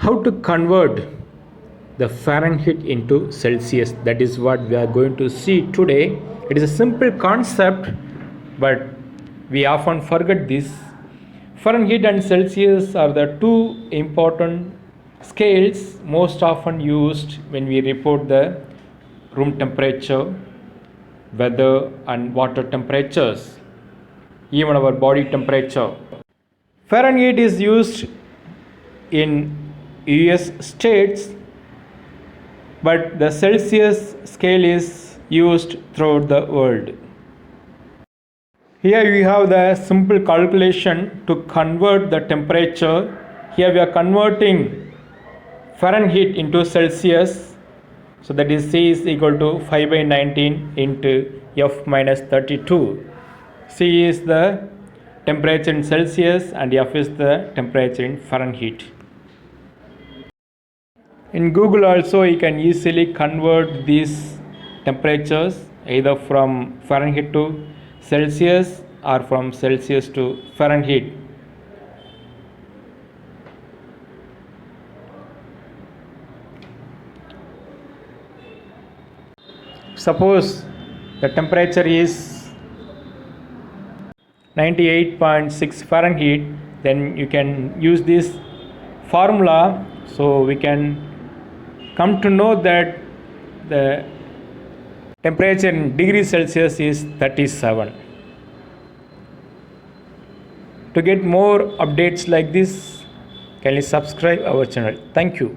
how to convert the Fahrenheit into Celsius. That is what we are going to see today. It is a simple concept, but we often forget this. Fahrenheit and Celsius are the two important scales most often used when we report the room temperature, weather, and water temperatures, even our body temperature. Fahrenheit is used in US states, but the Celsius scale is used throughout the world. Here we have the simple calculation to convert the temperature. Here we are converting Fahrenheit into Celsius. So that is C is equal to 5 by 19 into F minus 32. C is the temperature in Celsius and F is the temperature in Fahrenheit. In Google also you can easily convert these temperatures either from Fahrenheit to Celsius or from Celsius to Fahrenheit. Suppose the temperature is 98.6 Fahrenheit, then you can use this formula, so we can come to know that the temperature in degrees Celsius is 37. To get more updates like this, kindly subscribe our channel. Thank you.